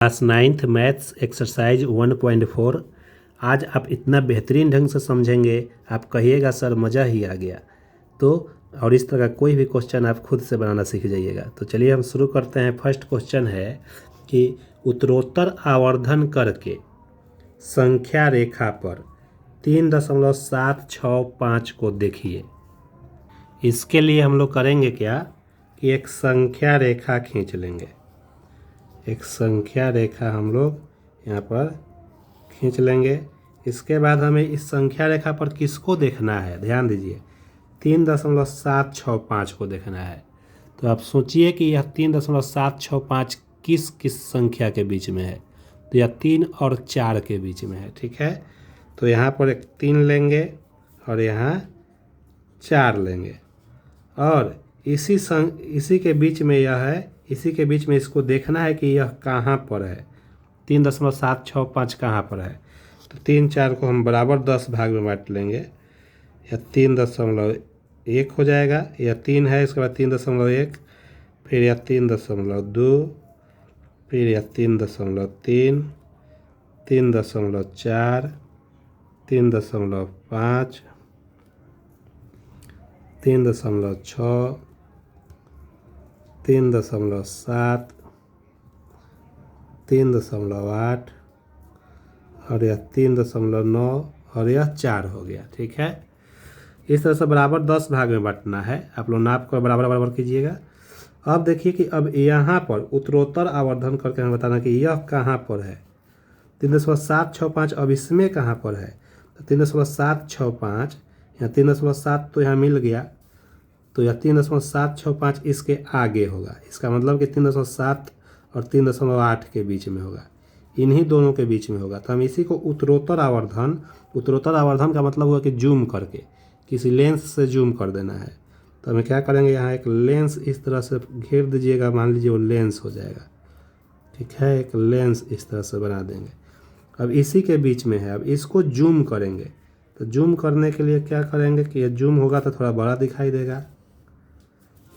Class 9th maths exercise 1.4। आज आप इतना बेहतरीन ढंग से समझेंगे, आप कहिएगा सर मज़ा ही आ गया। तो और इस तरह का कोई भी क्वेश्चन आप खुद से बनाना सीख जाइएगा। तो चलिए हम शुरू करते हैं। फर्स्ट क्वेश्चन है कि उत्तरोत्तर आवर्धन करके संख्या रेखा पर 3.765 को देखिए। इसके लिए हम लोग करेंगे क्या कि एक संख्या रेखा खींच लेंगे। एक संख्या रेखा हम लोग यहाँ पर खींच लेंगे। इसके बाद हमें इस संख्या रेखा पर किसको देखना है, ध्यान दीजिए, 3.765 को देखना है। तो आप सोचिए कि यह 3.765 किस किस संख्या के बीच में है। तो यह 3 और 4 के बीच में है, ठीक है। तो यहाँ पर एक 3 लेंगे और यहाँ 4 लेंगे और इसी के बीच में यह है, इसी के बीच में इसको देखना है कि यह कहाँ पर है, 3.765 कहाँ पर है। तो 3 4 को हम बराबर 10 भाग में बांट लेंगे। यह 3.1 हो जाएगा। यह 3 है, इसके बाद 3.1, फिर यह 3.2, फिर यह 3.3, 3.4, 3.5, 3.6, 3.7, 3.8 और यह 3.9 और यह 4 हो गया, ठीक है। इस तरह से बराबर 10 भाग में बांटना है। आप लोग नाप कर बराबर बराबर कीजिएगा। अब देखिए कि अब यहाँ पर उत्तरोत्तर आवर्धन करके हमें बताना कि यह कहाँ पर है। 3.765 अब इसमें कहाँ पर है। तो 3.765, यहाँ 3.7 तो यहाँ मिल गया, तो यह 3.765 इसके आगे होगा। इसका मतलब कि 3.7 और 3.8 के बीच में होगा, इन्हीं दोनों के बीच में होगा। तो हम इसी को उत्तरोत्तर आवर्धन का मतलब हुआ कि जूम करके किसी लेंस से जूम कर देना है। तो हमें क्या करेंगे, यहाँ एक लेंस इस तरह से घेर दीजिएगा, मान लीजिए वो लेंस हो जाएगा, ठीक है। एक लेंस इस तरह से बना देंगे। अब इसी के बीच में है, अब इसको जूम करेंगे। तो जूम करने के लिए क्या करेंगे कि ये जूम होगा तो थोड़ा बड़ा दिखाई देगा,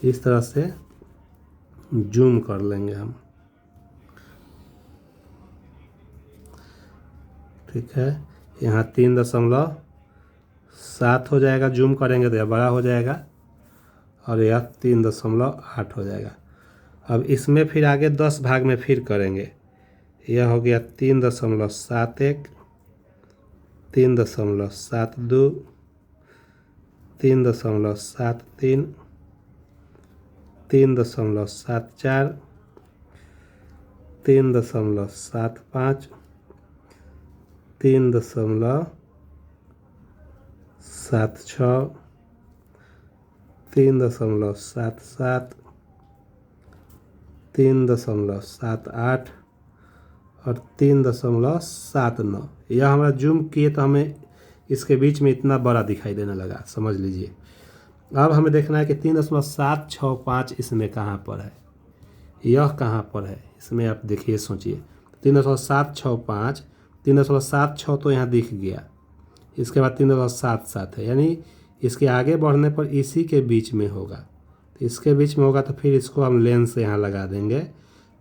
इस तरह से जूम कर लेंगे हम, ठीक है। यहाँ 3.7 हो जाएगा, जूम करेंगे तो यह बड़ा हो जाएगा, और यह 3.8 हो जाएगा। अब इसमें फिर आगे 10 भाग में फिर करेंगे। यह हो गया 3.71, 3.72, 3.73, 3.74, 3.75, 3.76, 3.77, 3.78 और 3.79। यह हमारा जूम किए तो हमें इसके बीच में इतना बड़ा दिखाई देने लगा, समझ लीजिए। अब हमें देखना है कि 3.765 इसमें कहाँ पर है, यह कहाँ पर है इसमें। आप देखिए, सोचिए, 3.765, 3.76 तो यहाँ दिख गया, इसके बाद 3.77 है, यानी इसके आगे बढ़ने पर इसी के बीच में होगा। तो इसके बीच में होगा तो फिर इसको हम लेंस यहाँ लगा देंगे,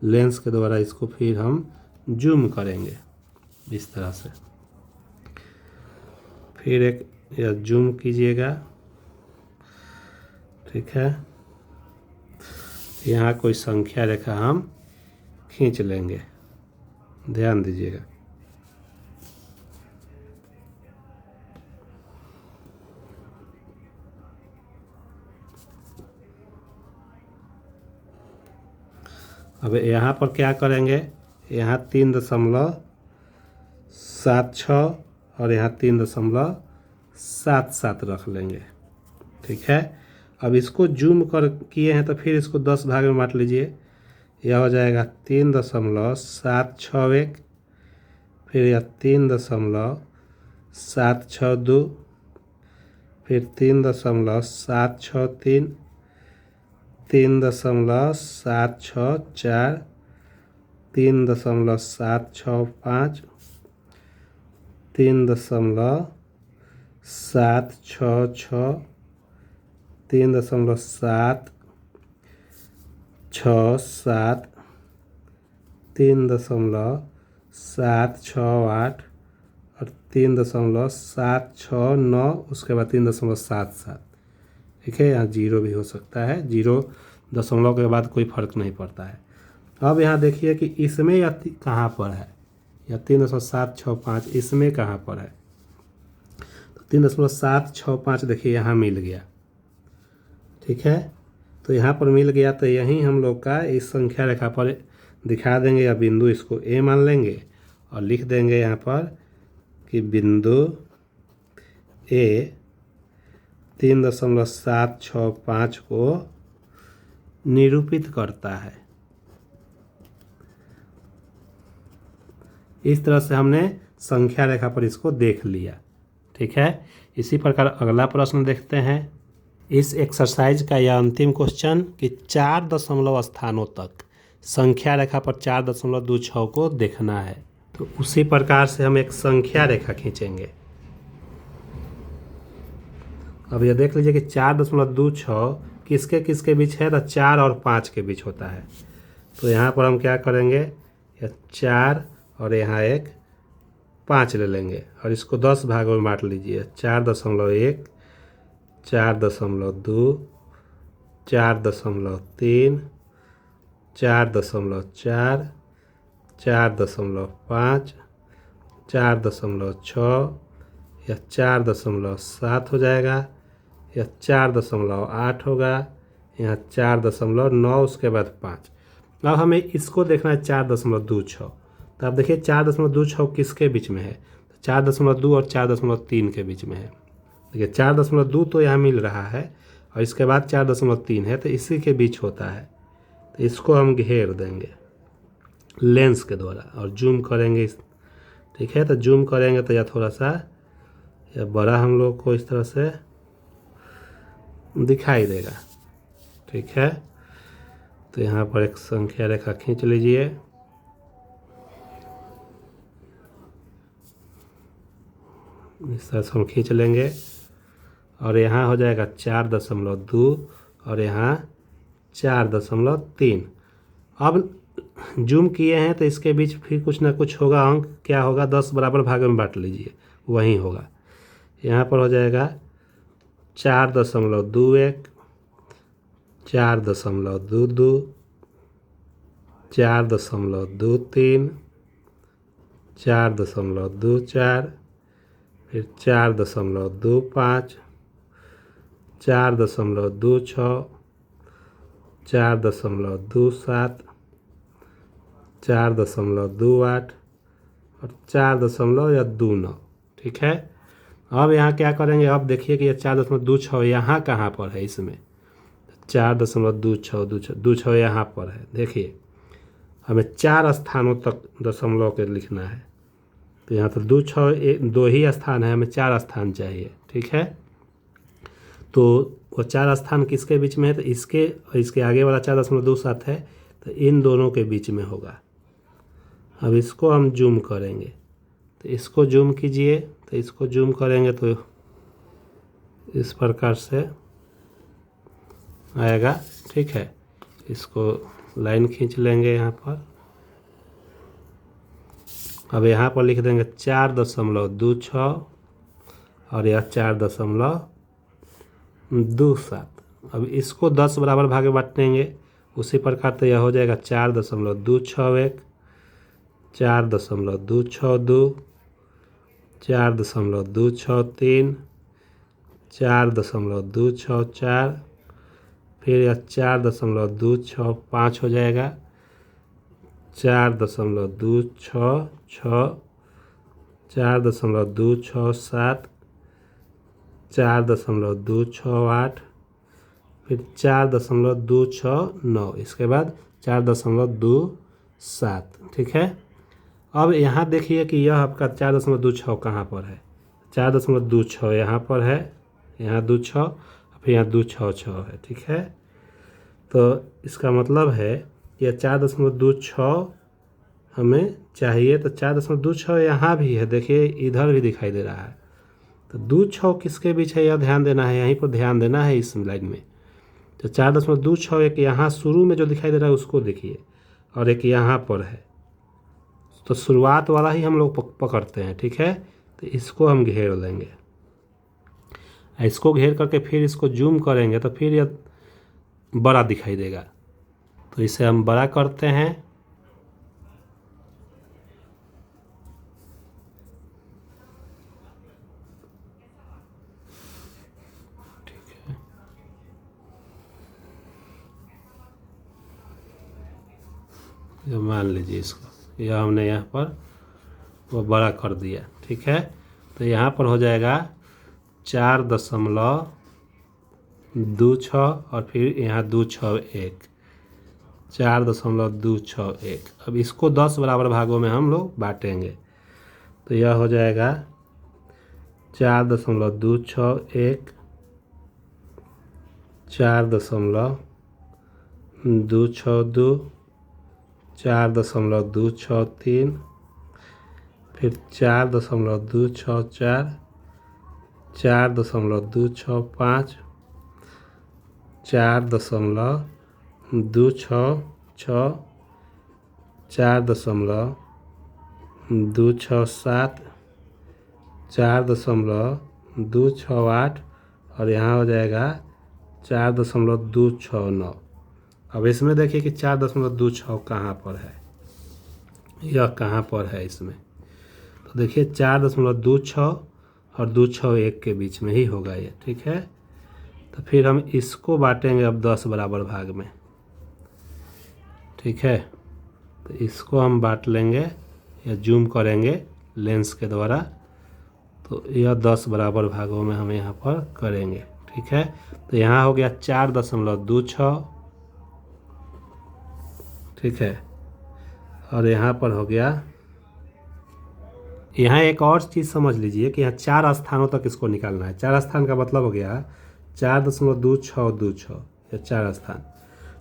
लेंस के द्वारा इसको फिर हम जूम करेंगे इस तरह से। फिर एक यह जूम कीजिएगा, ठीक है। यहाँ कोई संख्या रेखा हम खींच लेंगे, ध्यान दीजिएगा। अब यहाँ पर क्या करेंगे, यहाँ 3.76 और यहाँ 3.77 रख लेंगे, ठीक है। अब इसको जूम कर किए हैं तो फिर इसको 10 भाग में बांट लीजिए। यह हो जाएगा 3.761, फिर यह 3.762, फिर 3.763, 3.764, 3.765, 3.766, 3.767, 3.768 और 3.769, उसके बाद 3.77। ठीक है, यहाँ जीरो भी हो सकता है, जीरो दशमलव के बाद कोई फर्क नहीं पड़ता है। अब यहाँ देखिए कि इसमें या कहाँ पर है, या 3.765 इसमें कहाँ पर है। तो 3.765 देखिए यहाँ मिल गया। ठीक है, तो यहाँ पर मिल गया, तो यहीं हम लोग का इस संख्या रेखा पर दिखा देंगे, या बिंदु इसको ए मान लेंगे और लिख देंगे यहाँ पर कि बिंदु ए 3.765 को निरूपित करता है। इस तरह से हमने संख्या रेखा पर इसको देख लिया। ठीक है, इसी प्रकार अगला प्रश्न देखते हैं। इस एक्सरसाइज का यह अंतिम क्वेश्चन कि 4 दशमलव स्थानों तक संख्या रेखा पर 4.26 को देखना है। तो उसी प्रकार से हम एक संख्या रेखा खींचेंगे। अब यह देख लीजिए कि 4.26 किसके किसके बीच है, तो 4 और 5 के बीच होता है। तो यहाँ पर हम क्या करेंगे, यह 4 और यहाँ एक 5 ले लेंगे और इसको 10 भागों में बांट लीजिए। 4.1, 4.2, 4.3, 4.4, 4.5, 4.6, या 4.7 हो जाएगा, या 4.8 होगा, यहाँ 4.9, उसके बाद 5। अब हमें इसको देखना है 4.26। तो आप देखिए 4.26 किसके बीच में है, 4.2 और 4.3 के बीच में है। देखिए 4.2 तो यहाँ मिल रहा है और इसके बाद 4.3 है, तो इसी के बीच होता है। तो इसको हम घेर देंगे लेंस के द्वारा और जूम करेंगे। ठीक है, तो जूम करेंगे तो यह थोड़ा सा यह बड़ा हम लोग को इस तरह से दिखाई देगा। ठीक है, तो यहाँ पर एक संख्या रेखा खींच लीजिए। इस तरह से हम खींच लेंगे और यहाँ हो जाएगा 4.2 और यहाँ 4.3। अब जूम किए हैं तो इसके बीच फिर कुछ ना कुछ होगा, अंक क्या होगा, 10 बराबर भागों में बांट लीजिए, वहीं होगा। यहाँ पर हो जाएगा 4.21, 4.22, 4.23, 4.24, फिर 4.25, 4.26, 4.27, 4.28 और 4.29। ठीक है, अब यहाँ क्या करेंगे, अब देखिए कि ये 4.26 यहाँ कहाँ पर है, इसमें 4.26 यहाँ पर है। देखिए हमें 4 स्थानों तक दशमलव के लिखना है, तो यहाँ तो 2 ही स्थान है, हमें 4 स्थान चाहिए। ठीक है, तो वो 4 स्थान किसके बीच में है, तो इसके और इसके आगे वाला 4.27 है, तो इन दोनों के बीच में होगा। अब इसको हम जूम करेंगे, तो इसको जूम कीजिए, तो इसको जूम करेंगे तो इस प्रकार से आएगा। ठीक है, इसको लाइन खींच लेंगे यहाँ पर। अब यहाँ पर लिख देंगे 4.26 और यह 4.27। अब इसको 10 बराबर भागे बांटेंगे, उसी प्रकार तो यह हो जाएगा 4.261, 4.262, 4.263, 4.264, फिर यह 4.265 हो जाएगा, 4.266, 4.267, 4.268, फिर 4.269, इसके बाद 4.27। ठीक है, अब यहाँ देखिए कि यह आपका 4.26 कहाँ पर है, 4.26 यहाँ पर है, यहाँ 26, फिर यहाँ 266 है। ठीक है, तो इसका मतलब है यह 4.26 हमें चाहिए, तो 4.26 यहाँ भी है, देखिए इधर भी दिखाई दे रहा है। तो 26 किसके बीच है, यह ध्यान देना है, यहीं पर ध्यान देना है इस लाइन में। तो 4.26 एक यहाँ शुरू में जो दिखाई दे रहा है उसको देखिए, और एक यहाँ पर है, तो शुरुआत वाला ही हम लोग पकड़ते हैं, ठीक है। तो इसको हम घेर लेंगे, इसको घेर करके फिर इसको जूम करेंगे तो फिर यह बड़ा दिखाई देगा। तो इसे हम बड़ा करते हैं, ठीक है। ये मान लीजिए इसको, यह हमने यहाँ पर वो बड़ा कर दिया, ठीक है। तो यहाँ पर हो जाएगा 4.26 और फिर यहाँ 261, 4.261। अब इसको 10 बराबर भागों में हम लोग बांटेंगे। तो यह हो जाएगा 4.261, 4.262, 4.263, फिर 4.264, 4.265, 4.266, 4.267, 4.268 और यहाँ हो जाएगा 4.269। अब इसमें देखिए कि 4.26 कहाँ पर है, यह कहाँ पर है इसमें। तो देखिए 4.26 और 261 के बीच में ही होगा ये, ठीक है। तो फिर हम इसको बांटेंगे अब 10 बराबर भाग में, ठीक है। तो इसको हम बांट लेंगे या जूम करेंगे लेंस के द्वारा। तो यह 10 बराबर भागों में हम यहाँ पर करेंगे, ठीक है। तो यहाँ हो गया 4.26, ठीक है। और यहाँ पर हो गया, यहाँ एक और चीज़ समझ लीजिए कि यहाँ 4 स्थानों तक इसको निकालना है। 4 स्थान का मतलब हो गया 4.2626 या 4 स्थान।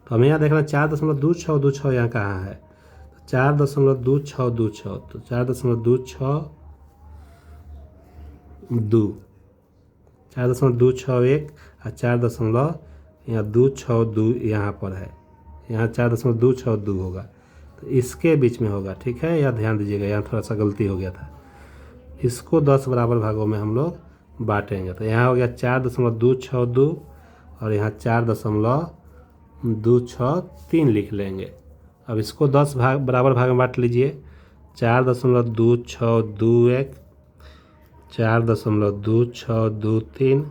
तो हमें यहाँ देखना 4.2626 यहाँ कहाँ है। तो 4.2626, तो 4.262, 4.261 और 4.262 यहाँ पर है। यहाँ 4.262 होगा, तो इसके बीच में होगा, ठीक है। यह ध्यान दीजिएगा, यहाँ थोड़ा सा गलती हो गया था। इसको 10 बराबर भागों में हम लोग बांटेंगे। तो यहाँ हो गया 4.262 और यहाँ 4.263 लिख लेंगे। अब इसको 10 बराबर भाग में बांट लीजिए। 4.2621, 4.2623,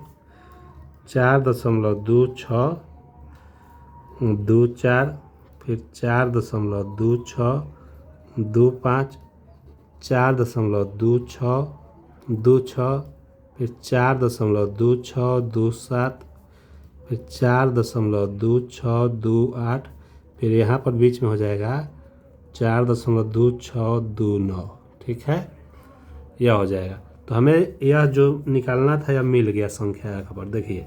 4.2624, फिर 4.2625, 4.2626, फिर 4.2627, फिर 4.2628, फिर यहाँ पर बीच में हो जाएगा 4.2629, ठीक है। यह हो जाएगा। तो हमें यह जो निकालना था यह मिल गया संख्या यहाँ पर, देखिए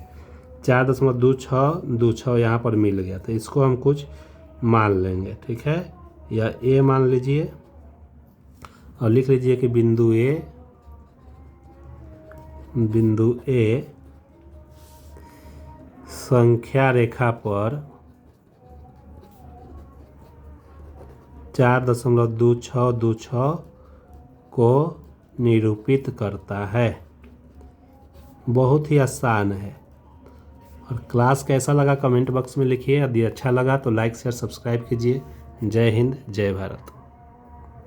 4.2626 यहाँ पर मिल गया। तो इसको हम कुछ मान लेंगे, ठीक है। या ए मान लीजिए और लिख लीजिए कि बिंदु ए संख्या रेखा पर 4.2626 को निरूपित करता है। बहुत ही आसान है। और क्लास कैसा लगा कमेंट बॉक्स में लिखिए। यदि अच्छा लगा तो लाइक शेयर सब्सक्राइब कीजिए। जय हिंद, जय भारत।